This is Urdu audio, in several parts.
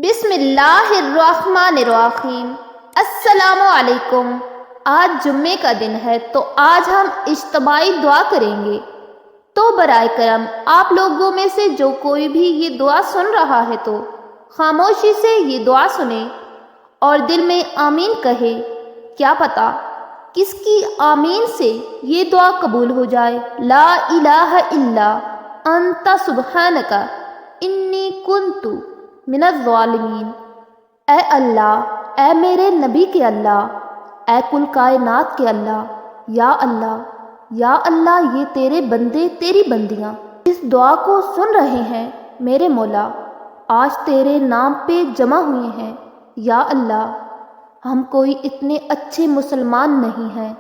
بسم اللہ الرحمن الرحیم۔ السلام علیکم۔ آج جمعے کا دن ہے تو آج ہم اجتماعی دعا کریں گے، تو برائے کرم آپ لوگوں میں سے جو کوئی بھی یہ دعا سن رہا ہے تو خاموشی سے یہ دعا سنے اور دل میں آمین کہے۔ کیا پتہ کس کی آمین سے یہ دعا قبول ہو جائے۔ لا الہ الا انت سبحانک انی کنت من الظالمین۔ اے اللہ، اے میرے نبی کے اللہ، اے کل کائنات کے اللہ، یا اللہ یہ تیرے بندے تیری بندیاں اس دعا کو سن رہے ہیں میرے مولا، آج تیرے نام پہ جمع ہوئے ہیں۔ یا اللہ، ہم کوئی اتنے اچھے مسلمان نہیں ہیں،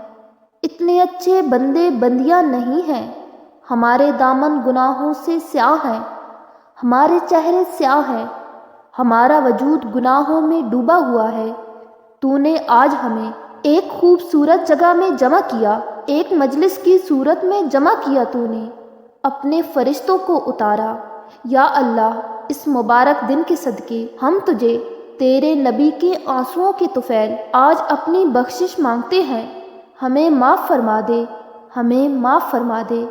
اتنے اچھے بندے بندیاں نہیں ہیں، ہمارے دامن گناہوں سے سیاہ ہیں، ہمارے چہرے سیاہ ہیں، ہمارا وجود گناہوں میں ڈوبا ہوا ہے۔ تو نے آج ہمیں ایک خوبصورت جگہ میں جمع کیا، ایک مجلس کی صورت میں جمع کیا، تو نے اپنے فرشتوں کو اتارا۔ یا اللہ، اس مبارک دن کے صدقے ہم تجھے تیرے نبی کے آنسوؤں کے طفیل آج اپنی بخشش مانگتے ہیں، ہمیں معاف فرما دے، ہمیں معاف فرما دے،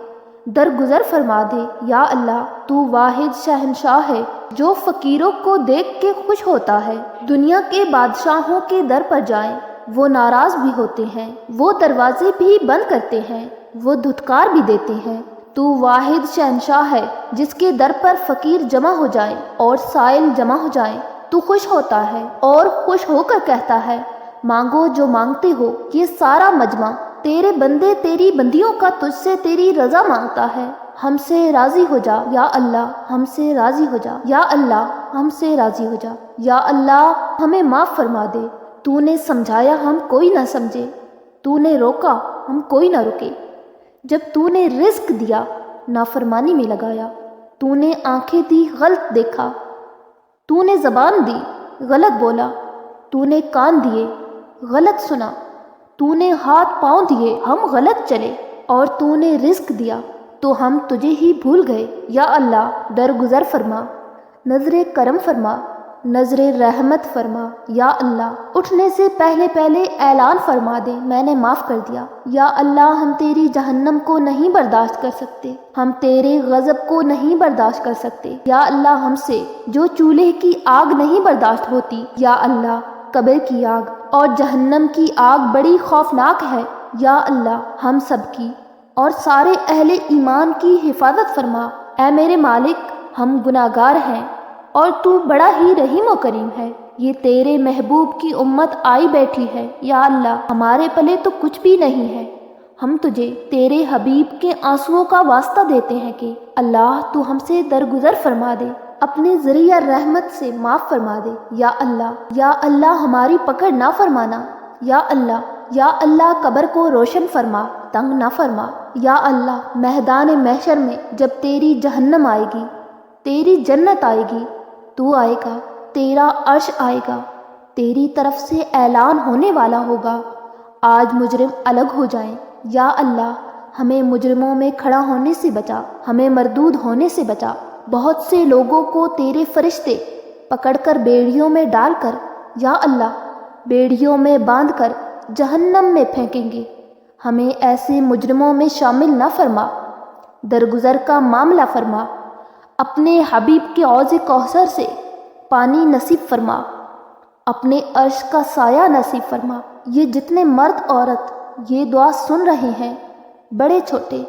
درگزر فرما دے۔ یا اللہ، تو واحد شہنشاہ ہے جو فقیروں کو دیکھ کے خوش ہوتا ہے۔ دنیا کے بادشاہوں کے در پر جائیں، وہ ناراض بھی ہوتے ہیں، وہ دروازے بھی بند کرتے ہیں، وہ دھتکار بھی دیتے ہیں۔ تو واحد شہنشاہ ہے جس کے در پر فقیر جمع ہو جائیں اور سائل جمع ہو جائیں، تو خوش ہوتا ہے اور خوش ہو کر کہتا ہے، مانگو جو مانگتے ہو۔ یہ سارا مجمع تیرے بندے تیری بندیوں کا تجھ سے تیری رضا مانگتا ہے، ہم سے راضی ہو جا۔ یا اللہ، ہم سے راضی ہو جا۔ یا اللہ، ہم سے راضی ہو جا۔ یا اللہ، ہمیں معاف فرما دے۔ تو نے سمجھایا ہم کوئی نہ سمجھے، تو نے روکا ہم کوئی نہ رکے۔ جب تو نے رزق دیا نافرمانی میں لگایا، تو نے آنکھیں دی غلط دیکھا، تو نے زبان دی غلط بولا، تو نے کان دیے غلط سنا، تو نے ہاتھ پاؤں دیے ہم غلط چلے، اور تو نے رزق دیا تو ہم تجھے ہی بھول گئے۔ یا اللہ، درگزر فرما، نظر کرم فرما، نظر رحمت فرما۔ یا اللہ، اٹھنے سے پہلے اعلان فرما دے، میں نے معاف کر دیا۔ یا اللہ، ہم تیری جہنم کو نہیں برداشت کر سکتے، ہم تیرے غضب کو نہیں برداشت کر سکتے۔ یا اللہ، ہم سے جو چولہے کی آگ نہیں برداشت ہوتی، یا اللہ، قبر کی آگ اور جہنم کی آگ بڑی خوفناک ہے۔ یا اللہ، ہم سب کی اور سارے اہل ایمان کی حفاظت فرما۔ اے میرے مالک، ہم گناہگار ہیں اور تو بڑا ہی رحیم و کریم ہے۔ یہ تیرے محبوب کی امت آئی بیٹھی ہے، یا اللہ، ہمارے پلے تو کچھ بھی نہیں ہے۔ ہم تجھے تیرے حبیب کے آنسوؤں کا واسطہ دیتے ہیں کہ اللہ، تو ہم سے درگزر فرما دے، اپنے ذریعہ رحمت سے معاف فرما دے۔ یا اللہ، ہماری پکڑ نہ فرمانا۔ یا اللہ، قبر کو روشن فرما، تنگ نہ فرما۔ یا اللہ، میدان محشر میں جب تیری جہنم آئے گی، تیری جنت آئے گی، تو آئے گا، تیرا عرش آئے گا، تیری طرف سے اعلان ہونے والا ہوگا، آج مجرم الگ ہو جائیں۔ یا اللہ، ہمیں مجرموں میں کھڑا ہونے سے بچا، ہمیں مردود ہونے سے بچا۔ بہت سے لوگوں کو تیرے فرشتے پکڑ کر بیڑیوں میں ڈال کر، یا اللہ، بیڑیوں میں باندھ کر جہنم میں پھینکیں گے، ہمیں ایسے مجرموں میں شامل نہ فرما۔ درگزر کا معاملہ فرما، اپنے حبیب کے حوض کوثر سے پانی نصیب فرما، اپنے عرش کا سایہ نصیب فرما۔ یہ جتنے مرد عورت یہ دعا سن رہے ہیں، بڑے چھوٹے،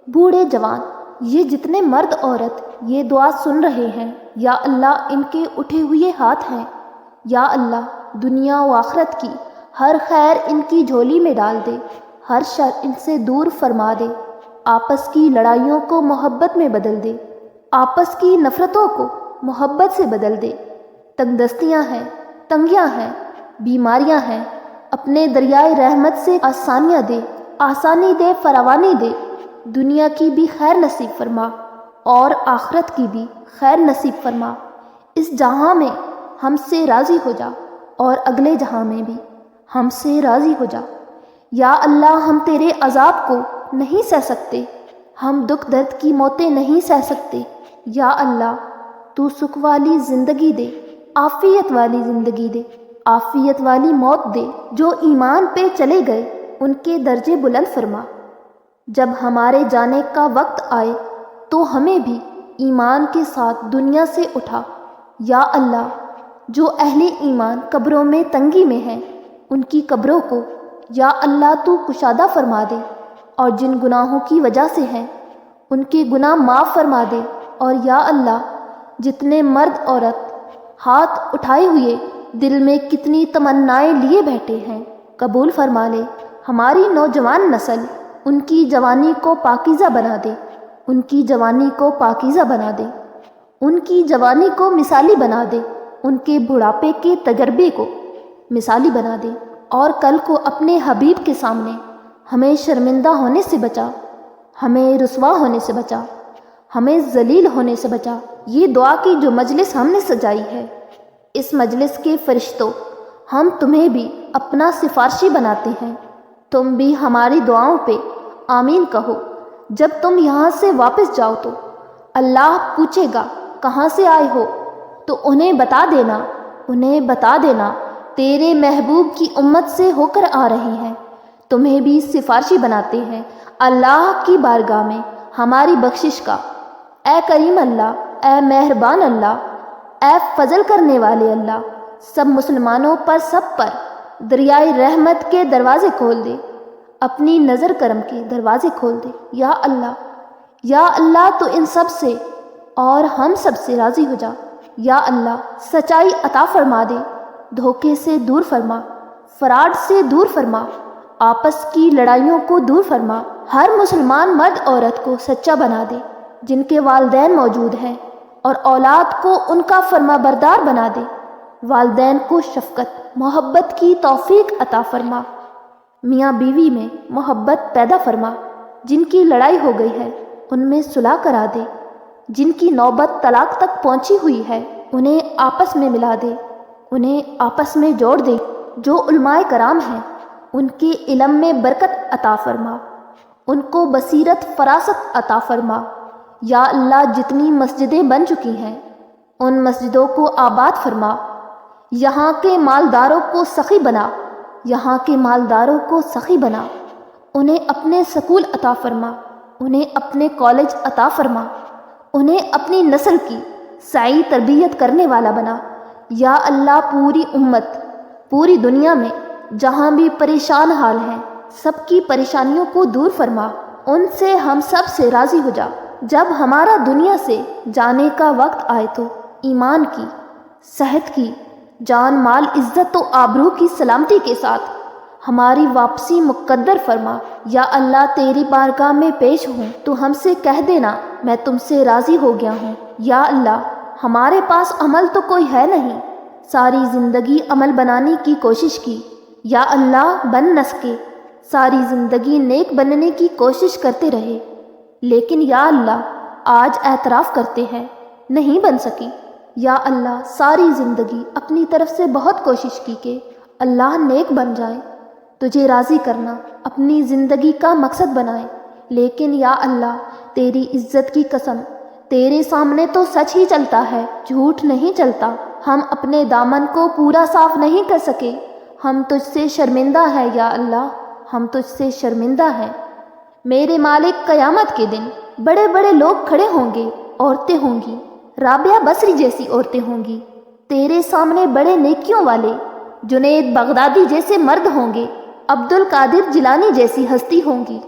بوڑھے جوان، یہ جتنے مرد عورت یہ دعا سن رہے ہیں، یا اللہ، ان کے اٹھے ہوئے ہاتھ ہیں، یا اللہ، دنیا و آخرت کی ہر خیر ان کی جھولی میں ڈال دے، ہر شر ان سے دور فرما دے، آپس کی لڑائیوں کو محبت میں بدل دے، آپس کی نفرتوں کو محبت سے بدل دے۔ تنگ دستیاں ہیں، تنگیاں ہیں، بیماریاں ہیں، اپنے دریائے رحمت سے آسانیاں دے، آسانی دے، فراوانی دے، دنیا کی بھی خیر نصیب فرما اور آخرت کی بھی خیر نصیب فرما۔ اس جہاں میں ہم سے راضی ہو جا اور اگلے جہاں میں بھی ہم سے راضی ہو جا۔ یا اللہ، ہم تیرے عذاب کو نہیں سہ سکتے، ہم دکھ درد کی موتیں نہیں سہ سکتے۔ یا اللہ، تو سکھ والی زندگی دے، عافیت والی زندگی دے، عافیت والی موت دے۔ جو ایمان پہ چلے گئے ان کے درجے بلند فرما۔ جب ہمارے جانے کا وقت آئے تو ہمیں بھی ایمان کے ساتھ دنیا سے اٹھا۔ یا اللہ، جو اہل ایمان قبروں میں تنگی میں ہیں ان کی قبروں کو یا اللہ تو کشادہ فرما دے، اور جن گناہوں کی وجہ سے ہیں ان کے گناہ معاف فرما دے۔ اور یا اللہ، جتنے مرد عورت ہاتھ اٹھائے ہوئے دل میں کتنی تمنائیں لیے بیٹھے ہیں، قبول فرما لے۔ ہماری نوجوان نسل ان کی جوانی کو پاکیزہ بنا دے، ان کی جوانی کو پاکیزہ بنا دے، ان کی جوانی کو مثالی بنا دے، ان کے بڑھاپے کے تجربے کو مثالی بنا دے، اور کل کو اپنے حبیب کے سامنے ہمیں شرمندہ ہونے سے بچا، ہمیں رسوا ہونے سے بچا، ہمیں ذلیل ہونے سے بچا۔ یہ دعا کی جو مجلس ہم نے سجائی ہے، اس مجلس کے فرشتوں، ہم تمہیں بھی اپنا سفارشی بناتے ہیں، تم بھی ہماری دعاؤں پہ آمین کہو۔ جب تم یہاں سے واپس جاؤ تو اللہ پوچھے گا کہاں سے آئے ہو، تو انہیں بتا دینا تیرے محبوب کی امت سے ہو کر آ رہے ہیں، تمہیں بھی سفارشی بناتے ہیں اللہ کی بارگاہ میں ہماری بخشش کا۔ اے کریم اللہ، اے مہربان اللہ، اے فضل کرنے والے اللہ، سب مسلمانوں پر، سب پر دریائے رحمت کے دروازے کھول دے، اپنی نظر کرم کے دروازے کھول دے۔ یا اللہ تو ان سب سے اور ہم سب سے راضی ہو جا۔ یا اللہ، سچائی عطا فرما دے، دھوکے سے دور فرما، فراڈ سے دور فرما، آپس کی لڑائیوں کو دور فرما، ہر مسلمان مرد عورت کو سچا بنا دے، جن کے والدین موجود ہیں، اور اولاد کو ان کا فرما بردار بنا دے، والدین کو شفقت محبت کی توفیق عطا فرما، میاں بیوی میں محبت پیدا فرما، جن کی لڑائی ہو گئی ہے ان میں صلح کرا دے، جن کی نوبت طلاق تک پہنچی ہوئی ہے انہیں آپس میں ملا دے، انہیں آپس میں جوڑ دے۔ جو علماء کرام ہیں ان کے علم میں برکت عطا فرما، ان کو بصیرت فراست عطا فرما۔ یا اللہ، جتنی مسجدیں بن چکی ہیں ان مسجدوں کو آباد فرما، یہاں کے مالداروں کو سخی بنا، یہاں کے مالداروں کو سخی بنا، انہیں اپنے سکول عطا فرما، انہیں اپنے کالج عطا فرما، انہیں اپنی نسل کی صحیح تربیت کرنے والا بنا۔ یا اللہ، پوری امت، پوری دنیا میں جہاں بھی پریشان حال ہیں سب کی پریشانیوں کو دور فرما، ان سے ہم سب سے راضی ہو جا۔ جب ہمارا دنیا سے جانے کا وقت آئے تو ایمان کی، صحت کی، جان مال، عزت و آبرو کی سلامتی کے ساتھ ہماری واپسی مقدر فرما۔ یا اللہ، تیری بارگاہ میں پیش ہوں تو ہم سے کہہ دینا میں تم سے راضی ہو گیا ہوں۔ یا اللہ، ہمارے پاس عمل تو کوئی ہے نہیں، ساری زندگی عمل بنانے کی کوشش کی، یا اللہ بن نہ سکے، ساری زندگی نیک بننے کی کوشش کرتے رہے، لیکن یا اللہ آج اعتراف کرتے ہیں نہیں بن سکی۔ یا اللہ، ساری زندگی اپنی طرف سے بہت کوشش کی کہ اللہ نیک بن جائے، تجھے راضی کرنا اپنی زندگی کا مقصد بنائے، لیکن یا اللہ تیری عزت کی قسم، تیرے سامنے تو سچ ہی چلتا ہے، جھوٹ نہیں چلتا۔ ہم اپنے دامن کو پورا صاف نہیں کر سکے، ہم تجھ سے شرمندہ ہیں یا اللہ، ہم تجھ سے شرمندہ ہیں۔ میرے مالک، قیامت کے دن بڑے بڑے لوگ کھڑے ہوں گے، عورتیں ہوں گی، رابعہ بصری جیسی عورتیں ہوں گی، تیرے سامنے بڑے نیکیوں والے جنید بغدادی جیسے مرد ہوں گے، عبد القادر جیلانی جیسی ہستی ہوں گی،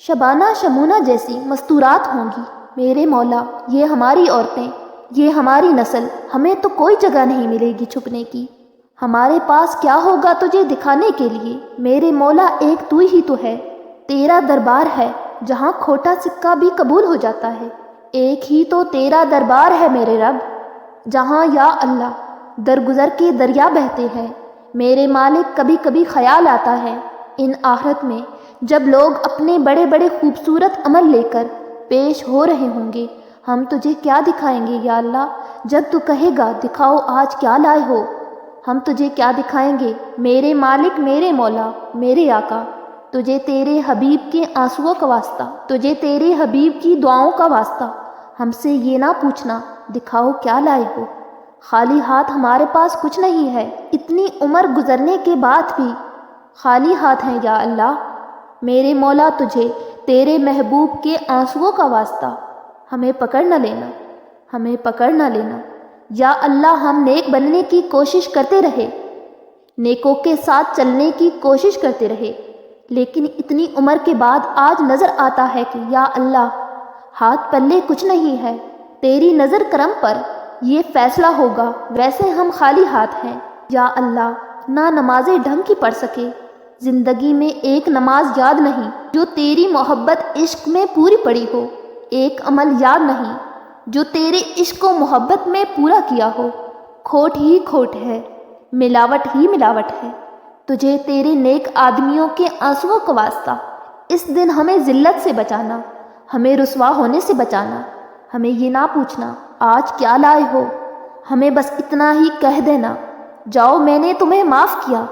شبانہ شمونہ جیسی مستورات ہوں گی۔ میرے مولا، یہ ہماری عورتیں، یہ ہماری نسل، ہمیں تو کوئی جگہ نہیں ملے گی چھپنے کی، ہمارے پاس کیا ہوگا تجھے دکھانے کے لیے؟ میرے مولا، ایک تو ہی تو ہے، تیرا دربار ہے جہاں کھوٹا سکہ بھی قبول ہو جاتا ہے، ایک ہی تو تیرا دربار ہے میرے رب، جہاں یا اللہ درگزر کے دریا بہتے ہیں۔ میرے مالک، کبھی کبھی خیال آتا ہے ان آخرت میں جب لوگ اپنے بڑے بڑے خوبصورت عمل لے کر پیش ہو رہے ہوں گے، ہم تجھے کیا دکھائیں گے یا اللہ؟ جب تو کہے گا دکھاؤ آج کیا لائے ہو، ہم تجھے کیا دکھائیں گے؟ میرے مالک، میرے مولا، میرے آقا، تجھے تیرے حبیب کے آنسوؤں کا واسطہ، تجھے تیرے حبیب کی دعاؤں کا واسطہ، ہم سے یہ نہ پوچھنا دکھاؤ کیا لائے ہو، خالی ہاتھ ہمارے پاس کچھ نہیں ہے، اتنی عمر گزرنے کے بعد بھی خالی ہاتھ ہیں یا اللہ۔ میرے مولا تجھے تیرے محبوب کے آنسوؤں کا واسطہ ہمیں پکڑ نہ لینا، ہمیں پکڑ نہ لینا یا اللہ۔ ہم نیک بننے کی کوشش کرتے رہے، نیکوں کے ساتھ چلنے کی کوشش کرتے رہے، لیکن اتنی عمر کے بعد آج نظر آتا ہے کہ یا اللہ ہاتھ پلے کچھ نہیں ہے، تیری نظر کرم پر یہ فیصلہ ہوگا، ویسے ہم خالی ہاتھ ہیں یا اللہ۔ نہ نمازیں ڈھنگ کی پڑھ سکے، زندگی میں ایک نماز یاد نہیں جو تیری محبت عشق میں پوری پڑی ہو، ایک عمل یاد نہیں جو تیرے عشق و محبت میں پورا کیا ہو۔ کھوٹ ہی کھوٹ ہے، ملاوٹ ہی ملاوٹ ہے، تجھے تیرے نیک آدمیوں کے آنسوؤں کا واسطہ اس دن ہمیں ذلت سے بچانا، ہمیں رسوا ہونے سے بچانا۔ ہمیں یہ نہ پوچھنا آج کیا لائے ہو، ہمیں بس اتنا ہی کہہ دینا جاؤ میں نے تمہیں معاف کیا۔